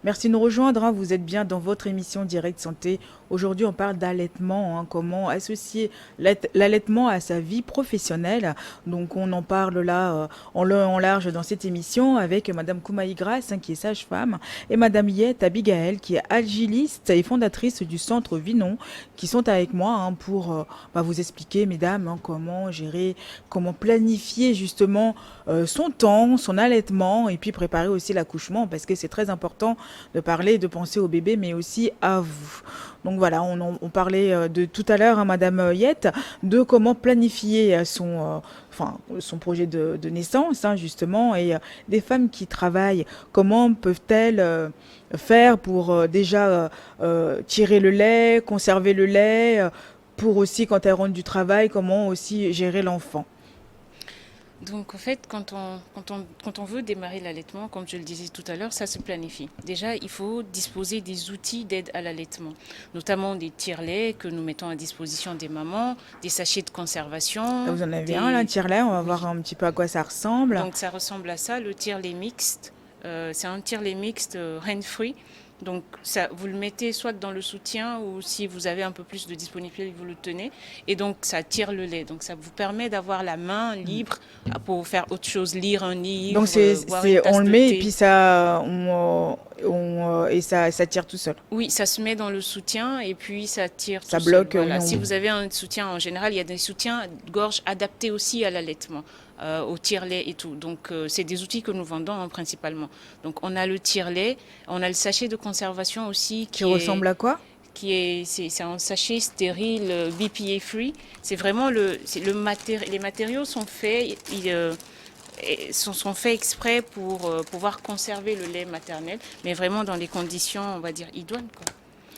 Merci de nous rejoindre, hein. Vous êtes bien dans votre émission Direct Santé. Aujourd'hui, on parle d'allaitement, hein, comment associer l'allaitement à sa vie professionnelle. Donc, on en parle là en long et en large dans cette émission avec Madame Koumaï Grasse, hein, qui est sage-femme, et Madame Yette Abigaël, qui est agiliste et fondatrice du centre Vinon, qui sont avec moi, hein, pour vous expliquer, mesdames, hein, comment gérer, comment planifier justement son temps, son allaitement, et puis préparer aussi l'accouchement, parce que c'est très important de parler, de penser au bébé, mais aussi à vous. Donc voilà, on parlait de tout à l'heure, hein, Madame Yette, de comment planifier son projet de naissance, hein, justement, et des femmes qui travaillent, comment peuvent-elles faire pour tirer le lait, conserver le lait, pour aussi, quand elles rentrent du travail, comment aussi gérer l'enfant. Donc, en fait, quand on veut démarrer l'allaitement, comme je le disais tout à l'heure, ça se planifie. Déjà, il faut disposer des outils d'aide à l'allaitement, notamment des tire-laits que nous mettons à disposition des mamans, des sachets de Là, conservation, vous en avez un, là, un tire-lait, on va voir Oui. un petit peu à quoi ça ressemble. Donc, ça ressemble à ça, le tire-lait mixte. C'est un tire-lait mixte hand-free. Donc, ça, vous le mettez soit dans le soutien ou si vous avez un peu plus de disponibilité, vous le tenez. Et donc, ça tire le lait. Donc, ça vous permet d'avoir la main libre pour faire autre chose, lire un Donc livre, boire une on tasse le de met et puis thé. ça tire tout seul. Oui, ça se met dans le soutien et puis ça tire Ça tout seul. bloque, Voilà. Si vous avez un soutien, en général, il y a des soutiens gorge adaptés aussi à l'allaitement, au tire-lait et tout. Donc, c'est des outils que nous vendons, hein, principalement. Donc, on a le tire-lait, on a le sachet de conservation aussi qui ressemble à quoi? c'est un sachet stérile, BPA free. C'est vraiment les matériaux sont faits, sont faits exprès pour pouvoir conserver le lait maternel, mais vraiment dans les conditions, on va dire, idoines, quoi.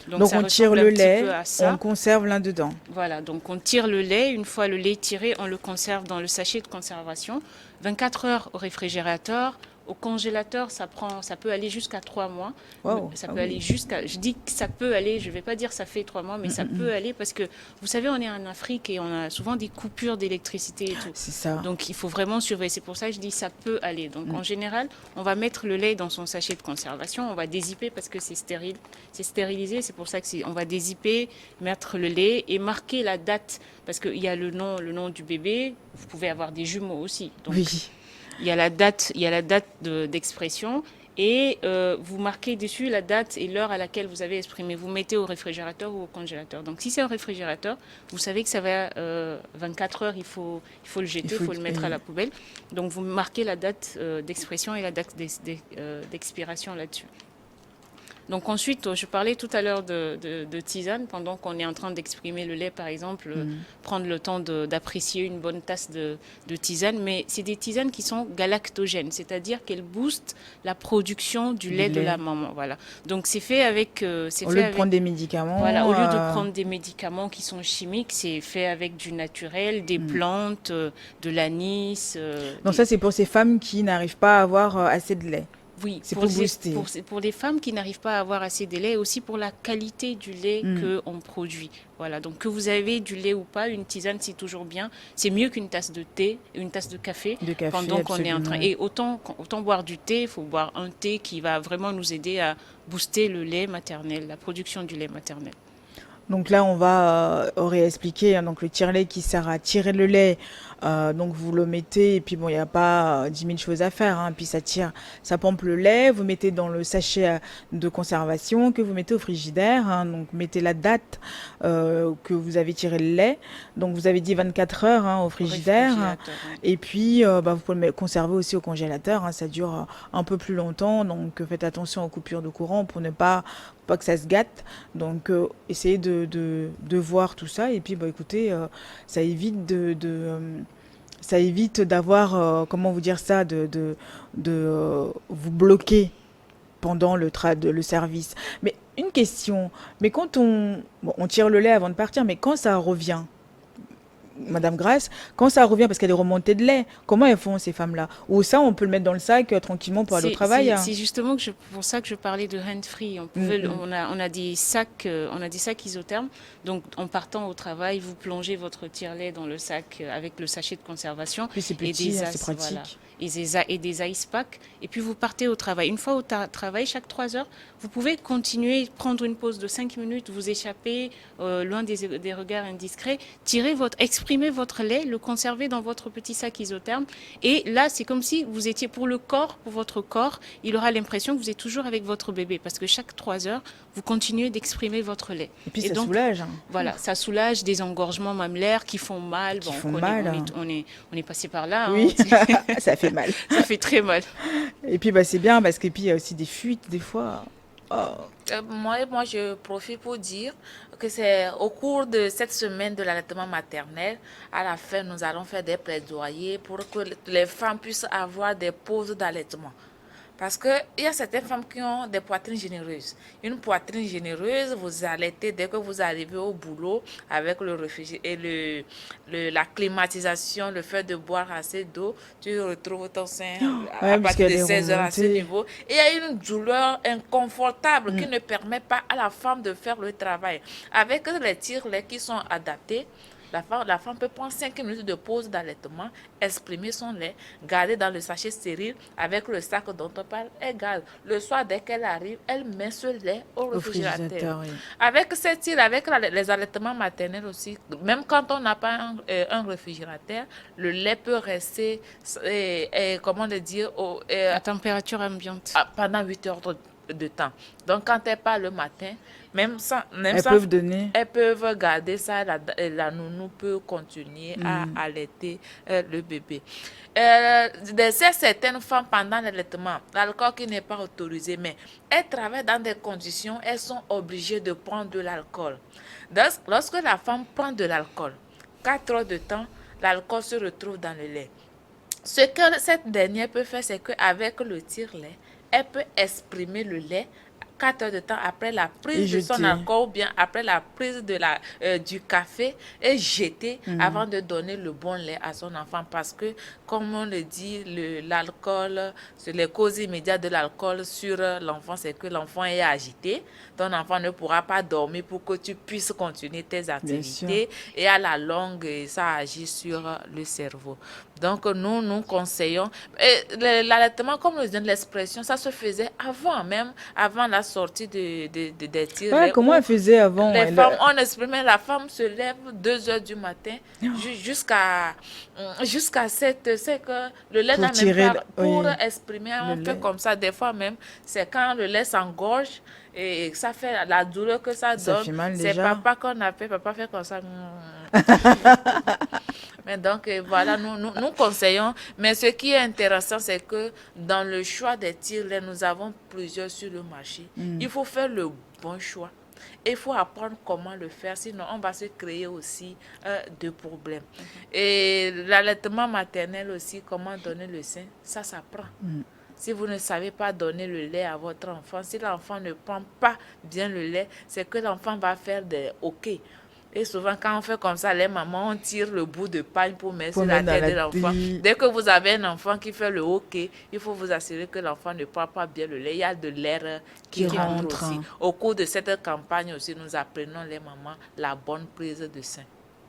Donc Donc ça on tire ressemble le un petit lait, peu à on ça. conserve l'un dedans. Voilà, donc on tire le lait. Une fois le lait tiré, on le conserve dans le sachet de conservation. 24 heures au réfrigérateur. Au congélateur, ça peut aller jusqu'à 3 mois. Waouh, Ça ah peut aller oui. je dis que ça peut aller, je ne vais pas dire ça fait 3 mois, mais ça peut aller parce que, vous savez, on est en Afrique et on a souvent des coupures d'électricité et tout. C'est ça. Donc il faut vraiment surveiller. C'est pour ça que je dis ça peut aller. Donc en général, on va mettre le lait dans son sachet de conservation. On va dézipper parce que c'est stérile. C'est stérilisé. C'est pour ça que on va dézipper, mettre le lait et marquer la date. Parce qu'il y a le nom du bébé. Vous pouvez avoir des jumeaux aussi. Donc Oui. il y a la date d'expression. Et vous marquez dessus la date et l'heure à laquelle vous avez exprimé. Vous mettez au réfrigérateur ou au congélateur. Donc si c'est au réfrigérateur, vous savez que ça va 24 heures, il faut le Il jeter, il faut. faut le mettre à la poubelle. Donc vous marquez la date d'expression et la date d'expiration là-dessus. Donc ensuite, je parlais tout à l'heure de tisane, pendant qu'on est en train d'exprimer le lait, par exemple, prendre le temps d'apprécier une bonne tasse de tisane. Mais c'est des tisanes qui sont galactogènes, c'est-à-dire qu'elles boostent la production du Du lait de la lait. maman. Voilà. Donc c'est fait avec... Au lieu de prendre des médicaments. Voilà, au lieu de prendre des médicaments qui sont chimiques, c'est fait avec du naturel, des plantes, de l'anis. Donc ça, c'est pour ces femmes qui n'arrivent pas à avoir assez de lait. Oui, C'est pour booster. pour les femmes qui n'arrivent pas à avoir assez de lait, et aussi pour la qualité du lait qu'on produit. Voilà, donc que vous avez du lait ou pas, une tisane, c'est toujours bien. C'est mieux qu'une tasse de thé, une tasse de café, De café, pendant qu'on est en train. absolument. Et autant boire du thé, il faut boire un thé qui va vraiment nous aider à booster le lait maternel, la production du lait maternel. Donc là, on va réexpliquer, hein, donc le tire-lait qui sert à tirer le lait. Donc vous le mettez et puis bon, il n'y a pas 10 000 choses à faire, hein. Puis ça tire, ça pompe le lait. Vous mettez dans le sachet de conservation que vous mettez au frigidaire, hein. Donc mettez la date que vous avez tiré le lait. Donc vous avez dit 24 heures, hein, au Au frigidaire. réfrigérateur, oui. Et puis vous pouvez le conserver aussi au congélateur, hein. Ça dure un peu plus longtemps. Donc faites attention aux coupures de courant pour ne pas que ça se gâte. Donc, essayez de voir tout ça. Et puis, écoutez, ça évite ça évite d'avoir, comment vous dire ça, vous bloquer pendant le service. Mais une question, mais quand on tire le lait avant de partir, mais quand ça revient, Madame Grasse, quand ça revient, parce qu'elle est remontée de lait, comment elles font ces femmes-là? Ou ça, on peut le mettre dans le sac tranquillement pour aller au travail, hein. C'est justement pour ça que je parlais de hand-free. On a des sacs isothermes. Donc, en partant au travail, vous plongez votre tire-lait dans le sac avec le sachet de conservation Puis c'est et petit, des hein, c'est as, voilà. pratique. et des ice packs, et puis vous partez au travail. Une fois au travail, chaque 3 heures, vous pouvez continuer, prendre une pause de 5 minutes, vous échapper loin des regards indiscrets, exprimer votre lait, le conserver dans votre petit sac isotherme, et là, c'est comme si vous étiez pour votre corps, il aura l'impression que vous êtes toujours avec votre bébé, parce que chaque 3 heures, vous continuez d'exprimer votre lait. Et puis ça soulage. Hein. Voilà, ça soulage des engorgements mammaires qui font mal. On est passé par là. Oui, ça fait mal. Ça fait très mal. Et puis c'est bien parce qu'il y a aussi des fuites des fois. Oh. Moi, je profite pour dire que c'est au cours de cette semaine de l'allaitement maternel, à la fin, nous allons faire des plaidoyers pour que les femmes puissent avoir des pauses d'allaitement. Parce qu'il y a certaines femmes qui ont des poitrines généreuses. Une poitrine généreuse, vous allaitez dès que vous arrivez au boulot avec le réfrigérateur et la climatisation, le fait de boire assez d'eau, tu retrouves ton sein à partir de 16 heures à ce niveau. Et il y a une douleur inconfortable qui ne permet pas à la femme de faire le travail. Avec les tire-laits qui sont adaptés, la femme peut prendre 5 minutes de pause d'allaitement, exprimer son lait, garder dans le sachet stérile avec le sac dont on parle égal. Le soir, dès qu'elle arrive, elle met ce lait au réfrigérateur. Oui. Avec cette île, avec les allaitements maternels aussi, même quand on n'a pas un réfrigérateur, le lait peut rester, comment le dire, à température ambiante. Pendant 8 heures de temps. Donc, quand elle part le matin, elles peuvent garder ça, la nounou peut continuer à allaiter le bébé. Certaines femmes, pendant l'allaitement, l'alcool qui n'est pas autorisé, mais elles travaillent dans des conditions, elles sont obligées de prendre de l'alcool. Lorsque la femme prend de l'alcool, 4 heures de temps, l'alcool se retrouve dans le lait. Ce que cette dernière peut faire, c'est qu'avec le tire-lait, elle peut exprimer le lait 4 heures de temps après la prise de son alcool ou bien après la prise du café et jeter avant de donner le bon lait à son enfant. Parce que, comme on le dit, l'alcool, les causes immédiates de l'alcool sur l'enfant, c'est que l'enfant est agité. Ton enfant ne pourra pas dormir pour que tu puisses continuer tes activités. Et à la longue, ça agit sur le cerveau. Donc, nous conseillons. L'allaitement, comme le dit l'expression, ça se faisait avant la sortie des tirs. Ouais, comment elle faisait avant? On exprimait, la femme se lève 2 heures du matin jusqu'à 7 heures. C'est que le lait n'a même pas pour exprimer. On fait comme ça. Des fois même, c'est quand le lait s'engorge et ça fait la douleur que ça donne. C'est papa qu'on appelle. Papa fait comme ça. Mais donc, voilà, nous conseillons. Mais ce qui est intéressant, c'est que dans le choix des tire-laits, nous avons plusieurs sur le marché. Il faut faire le bon choix. Il faut apprendre comment le faire, sinon on va se créer aussi de problèmes. Et l'allaitement maternel aussi, comment donner le sein, ça s'apprend. Si vous ne savez pas donner le lait à votre enfant, si l'enfant ne prend pas bien le lait, c'est que l'enfant va faire des hoquets. Et souvent, quand on fait comme ça, les mamans, on tire le bout de paille pour mettre sur la tête de l'enfant. Dès que vous avez un enfant qui fait le hockey, il faut vous assurer que l'enfant ne prend pas bien le lait. Il y a de l'air qui rentre aussi. Au cours de cette campagne aussi, nous apprenons les mamans la bonne prise de sein.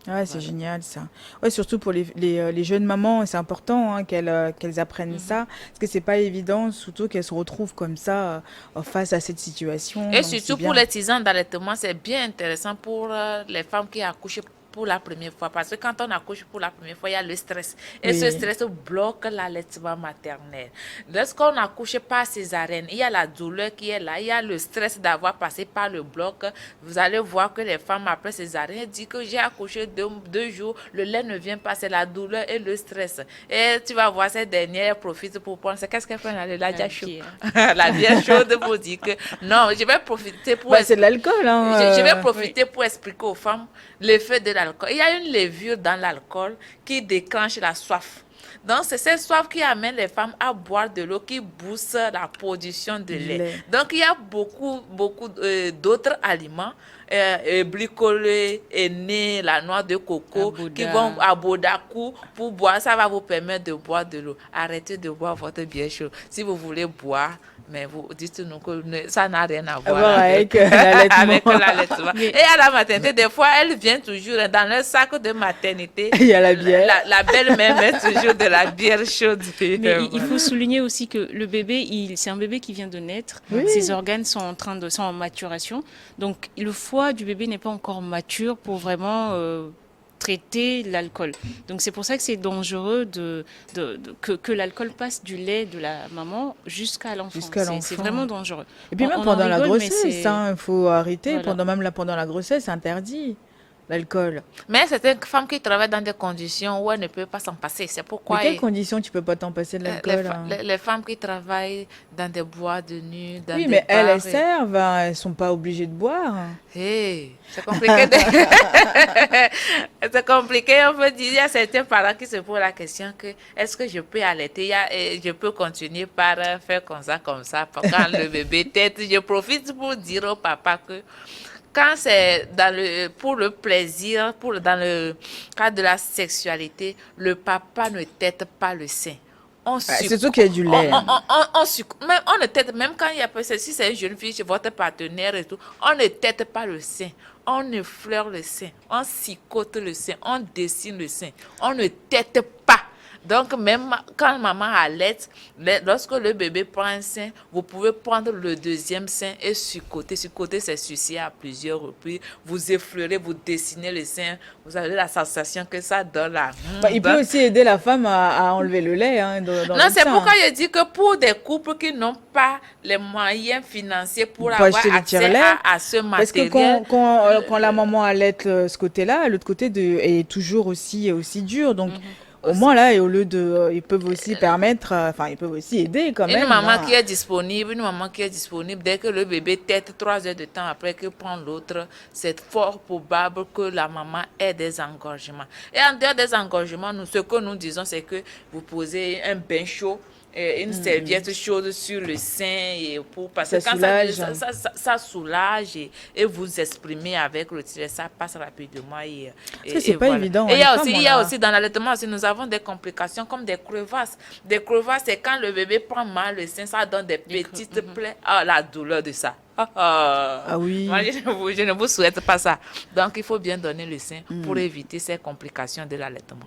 Ouais, c'est génial ça. Ouais, surtout pour les jeunes mamans, c'est important qu'elles apprennent ça, parce que c'est pas évident, surtout qu'elles se retrouvent comme ça face à cette situation. Et surtout pour les tisanes d'allaitement, c'est bien intéressant pour les femmes qui accouchent pour la première fois, parce que quand on accouche pour la première fois, il y a le stress. Et ce stress bloque l'allaitement maternel. Lorsqu'on accouche par césarienne, il y a la douleur qui est là, il y a le stress d'avoir passé par le bloc. Vous allez voir que les femmes après césarienne disent que j'ai accouché 2 jours, le lait ne vient pas, c'est la douleur et le stress. Et tu vas voir ces dernières profitent pour prendre, qu'est-ce qu'elle fait? La bière chaude. La bière chaude pour dire que non, je vais profiter pour... c'est de l'alcool. Hein, je vais profiter pour expliquer aux femmes l'effet de l'alcool. Il y a une levure dans l'alcool qui déclenche la soif. Donc, c'est cette soif qui amène les femmes à boire de l'eau, qui booste la production de lait. Donc, il y a beaucoup d'autres aliments, bricolés, nez, la noix de coco, qui vont à Bodakou pour boire. Ça va vous permettre de boire de l'eau. Arrêtez de boire votre bière chaude. Si vous voulez boire Mais vous dites-nous que ça n'a rien à À voir voir avec l'allaitement. avec l'allaitement. Et à la maternité, des fois, elles viennent toujours dans leur sac de maternité. Il y a la bière. La belle-mère met toujours de la bière chaude. Mais il faut souligner aussi que le bébé, c'est un bébé qui vient de naître. Oui. Ses organes sont en maturation. Donc, le foie du bébé n'est pas encore mature pour vraiment traiter l'alcool. Donc, c'est pour ça que c'est dangereux que l'alcool passe du lait de la maman jusqu'à l'enfant. Jusqu'à C'est l'enfant. vraiment dangereux. Et puis On même en pendant la rigole, mais grossesse, c'est- il faut arrêter. Voilà. Pendant la grossesse, c'est interdit, l'alcool. Mais c'est une femme qui travaille dans des conditions où elle ne peut pas s'en passer. C'est Mais pourquoi quelles conditions tu peux pas t'en passer de l'alcool, hein? les femmes qui travaillent dans des boîtes de nuit, dans Oui, des mais elles bars, servent, hein, elles sont pas obligées de boire. hey, c'est compliqué. C'est compliqué. On peut dire, il y a certains parents qui se posent la question que est-ce que je peux allaiter, je peux continuer par faire comme ça, quand le bébé tète. Je profite pour dire au papa que quand c'est pour le plaisir, dans le cadre de la sexualité, le papa ne tète pas le sein. C'est sûr qu'il y a du lait. On ne tète, même quand il y a, si c'est une jeune fille chez votre partenaire et tout, on ne tète pas le sein. On effleure le sein, on cicote le sein, on dessine le sein. On ne tète pas. Donc, même quand maman allaite, lorsque le bébé prend un sein, vous pouvez prendre le deuxième sein et sucoter. Sucoter, c'est sucer à plusieurs reprises. Vous effleurez, vous dessinez le sein. Vous avez la sensation que ça donne là. Il peut aussi aider la femme à enlever le lait, hein, dans Non, le c'est sein. pourquoi je dis que pour des couples qui n'ont pas les moyens financiers pour Pour avoir acheter le accès tire-lait. à ce Parce que matériel. quand la maman allaite ce côté-là, l'autre côté est toujours aussi dur. Donc, au moins là, et au lieu de, ils peuvent aussi permettre, ils peuvent aussi aider quand même. Une maman hein. qui est disponible, dès que le bébé tète 3 heures de temps après qu'il prend l'autre, c'est fort probable que la maman ait des engorgements. Et en dehors des engorgements, ce que nous disons, c'est que vous posez un bain chaud, une serviette chaude sur le sein parce que Ça quand soulage. ça soulage et vous exprimez avec le tiret, ça passe rapidement. Parce que c'est pas évident, Et les femmes, il on y a a- aussi dans l'allaitement, nous avons des complications comme des crevasses. Des crevasses, c'est quand le bébé prend mal le sein, ça donne des petites plaies. Ah, la douleur de ça. Ah oui. Moi, je ne vous souhaite pas ça. Donc, il faut bien donner le sein pour éviter ces complications de l'allaitement.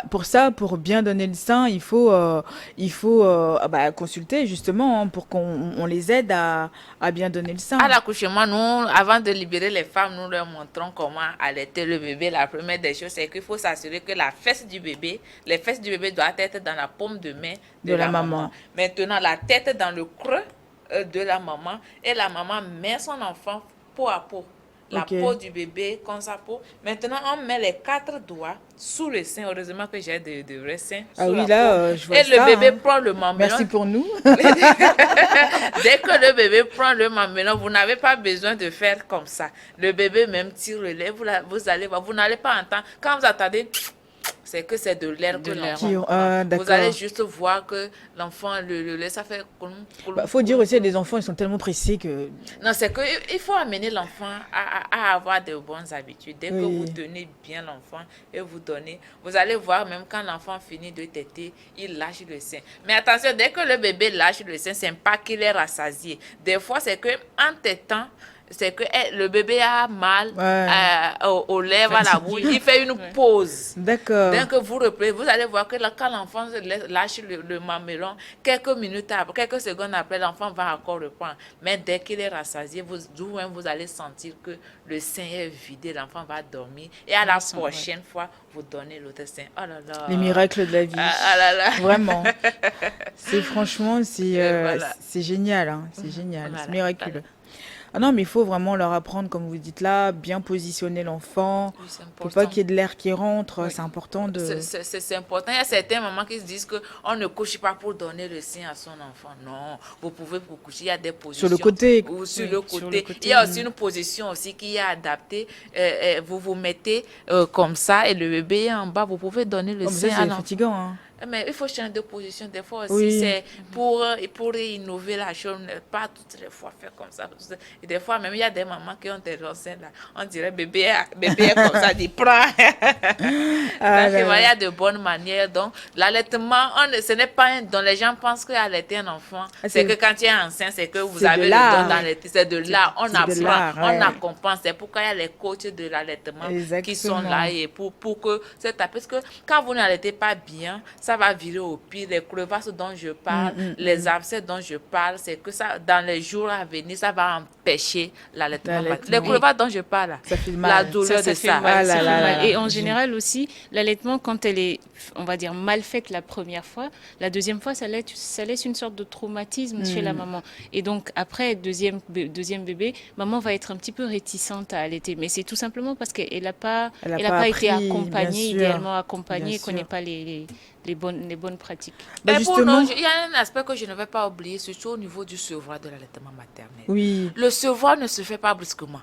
Pour ça, pour bien donner le sein, il faut consulter justement, hein, pour qu'on les aide à bien donner le sein. À l'accouchement, nous, avant de libérer les femmes, nous leur montrons comment allaiter le bébé. La première des choses, c'est qu'il faut s'assurer que les fesses du bébé doivent être dans la paume de main de la maman. Maintenant, la tête dans le creux de la maman, et la maman met son enfant peau à peau. La Ok. peau du bébé comme sa peau. Maintenant, on met les 4 doigts sous le sein. Heureusement que j'ai de vrais seins. Ah sous oui, la là, peau. je vois et ça, le bébé hein. prend le mamelon. Merci pour nous. Dès que le bébé prend le mamelon, vous n'avez pas besoin de faire comme ça. Le bébé même tire le lait, vous allez voir, vous n'allez pas entendre. Quand vous attendez, c'est que c'est de l'air que l'enfant prend. Vous d'accord. allez juste voir que l'enfant, le lait, ça fait... Faut dire aussi, les enfants, ils sont tellement pressés que... Non, c'est qu'il faut amener l'enfant à avoir de bonnes habitudes. Dès que Oui. vous tenez bien l'enfant et vous donnez, vous allez voir même quand l'enfant finit de téter, il lâche le sein. Mais attention, dès que le bébé lâche le sein, c'est pas qu'il est rassasié. Des fois, c'est que en tétant, c'est que le bébé a mal aux lèvres, à la bouche. Il fait une pause. D'accord. Dès que vous reprenez, vous allez voir que quand l'enfant lâche le mamelon, quelques minutes après, quelques secondes après, l'enfant va encore reprendre. Mais dès qu'il est rassasié, vous allez sentir que le sein est vidé, l'enfant va dormir. Et à la prochaine fois, vous donnez l'autre sein. Oh là là. Les miracles de la vie. Ah là là. Vraiment. Franchement, Voilà. c'est génial. Hein. C'est génial. Voilà. C'est miraculeux. Ah non, mais il faut vraiment leur apprendre, comme vous dites là, bien positionner l'enfant. Oui, c'est Pour important. pas qu'il y ait de l'air qui rentre. Oui. C'est important de... C'est important. Il y a certains mamans qui se disent qu'on ne couche pas pour donner le sein à son enfant. Non, vous pouvez vous coucher. Il y a des positions. Sur le côté. Ou sur, Oui, le sur côté. le côté. Il y a aussi une position aussi qui est adaptée. Vous vous mettez comme ça et le bébé est en bas. Vous pouvez donner le Comme ça, sein à c'est l'enfant. fatigant. Hein. Mais il faut changer de position. Des fois aussi, Oui. c'est pour innover la chose, pas toutes les fois faire comme ça. Et des fois, même, il y a des mamans qui ont des enceintes là. On dirait bébé est comme ça, dit prends. Ah Donc, là voilà, il y là. a de bonnes manières. Donc, l'allaitement, ce n'est pas un don. Les gens pensent qu'allaiter un enfant, Ah, c'est que quand tu es enceinte, c'est que vous c'est de avez le l'art. don d'allaiter. C'est de l'art. On C'est de apprend, l'art, on ouais. accompagne. C'est pourquoi il y a les coachs de l'allaitement qui sont Exactement. là et pour que c'est parce que quand vous n'allaitez pas bien, ça va virer au pire. Les crevasses dont je parle, les abcès dont je parle, c'est que ça, dans les jours à venir, ça va empêcher l'allaitement. L'allaitement. Les crevasses dont je parle, là, Ça fait la mal. douleur Ça de fait ça. mal, Ah ça là fait là mal. là Et là. en général aussi, l'allaitement, quand elle est, on va dire, mal faite la première fois, la deuxième fois, ça laisse une sorte de traumatisme chez la maman. Et donc, après, deuxième bébé, maman va être un petit peu réticente à allaiter. Mais c'est tout simplement parce qu'elle n'a pas, Elle a elle a pas pas été appris, bien accompagnée, sûr. idéalement accompagnée, Bien et connaît sûr. pas les bonnes pratiques. Bah Et pour nous, justement, il y a un aspect que je ne vais pas oublier, surtout au niveau du sevrage de l'allaitement maternel. oui. Le sevrage ne se fait pas brusquement.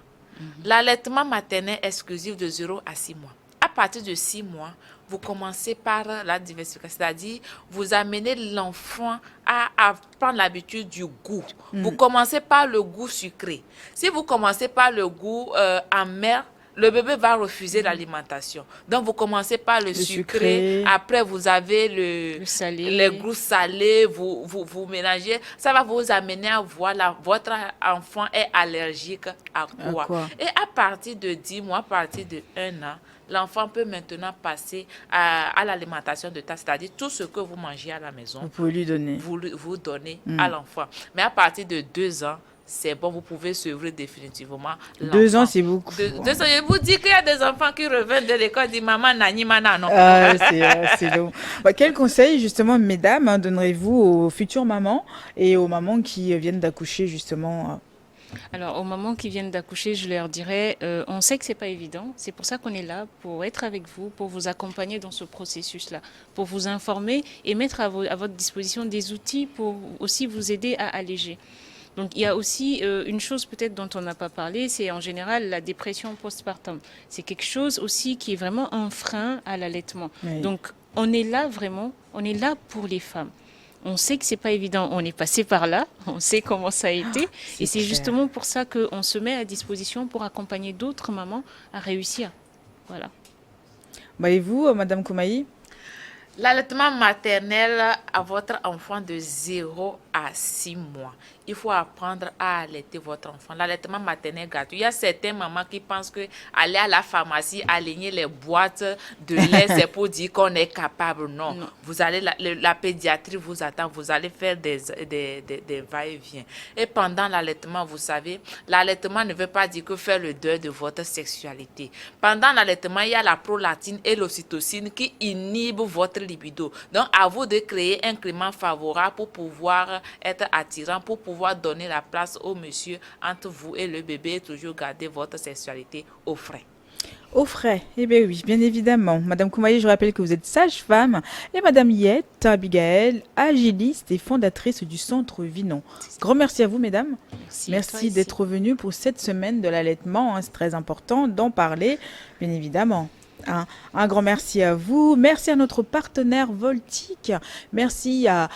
L'allaitement maternel exclusif de 0 à 6 mois. À partir de 6 mois, vous commencez par la diversification, c'est-à-dire vous amenez l'enfant à prendre l'habitude du goût. Vous commencez par le goût sucré. Si vous commencez par le goût amer, le bébé va refuser l'alimentation. Donc, vous commencez par le sucré. sucré. Après, vous avez Le salé. les goûts salés. Vous mélangez. Ça va vous amener à voir votre enfant est allergique à quoi. quoi? Et à partir de 10 mois, à partir de 1 an, l'enfant peut maintenant passer à l'alimentation de tasse, c'est-à-dire tout ce que vous mangez à la maison, Vous pouvez lui donner. vous donnez à l'enfant. Mais à partir de 2 ans, c'est bon, vous pouvez sevrer définitivement l'enfant. 2 ans, c'est beaucoup. 2 ans, je vous dis qu'il y a des enfants qui reviennent de l'école et disent maman, nani, mana, non. Ah, c'est long. Bah, quel conseil, justement, mesdames, hein, donnerez-vous aux futures mamans et aux mamans qui viennent d'accoucher, justement Alors, aux mamans qui viennent d'accoucher, je leur dirais, on sait que c'est pas évident. C'est pour ça qu'on est là, pour être avec vous, pour vous accompagner dans ce processus-là, pour vous informer et mettre à votre disposition des outils pour aussi vous aider à alléger. Donc, il y a aussi une chose peut-être dont on n'a pas parlé, c'est en général la dépression postpartum. C'est quelque chose aussi qui est vraiment un frein à l'allaitement. Oui. Donc, on est là vraiment, on est là pour les femmes. On sait que c'est pas évident, on est passé par là, on sait comment ça a été, et c'est clair. justement pour ça qu'on se met à disposition pour accompagner d'autres mamans à réussir. Voilà. Bah, et vous, Madame Koumaï? L'allaitement maternel à votre enfant de 0 à 6 mois. Il faut apprendre à allaiter votre enfant. L'allaitement maternel gratuit. Il y a certaines mamans qui pensent que aller à la pharmacie, aligner les boîtes de lait, c'est pour dire qu'on est capable. Non. Non. Vous allez, la pédiatrie vous attend. Vous allez faire des va-et-vient. Et pendant l'allaitement, vous savez, l'allaitement ne veut pas dire que faire le deuil de votre sexualité. Pendant l'allaitement, il y a la prolactine et l'ocytocine qui inhibent votre libido. Donc, à vous de créer un climat favorable pour pouvoir être attirant, pour pouvoir donner la place au monsieur entre vous et le bébé et toujours garder votre sexualité au frais. Au frais, eh bien oui, bien évidemment. Madame Koumaï, je rappelle que vous êtes sage-femme et Madame Yette Abigaël, agiliste et fondatrice du Centre Vinon. Grand merci à vous, mesdames. Merci, Merci d'être venues pour cette semaine de l'allaitement. Hein, c'est très important d'en parler, bien évidemment. Un grand merci à vous. Merci à notre partenaire Voltic. Merci à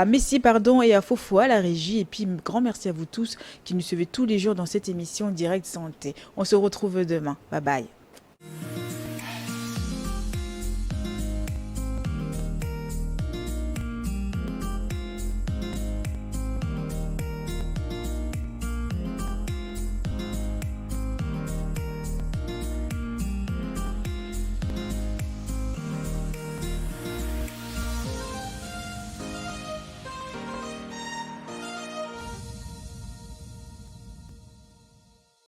Messi et à Fofo à la régie. Et puis, grand merci à vous tous qui nous suivez tous les jours dans cette émission Direct Santé. On se retrouve demain. Bye bye.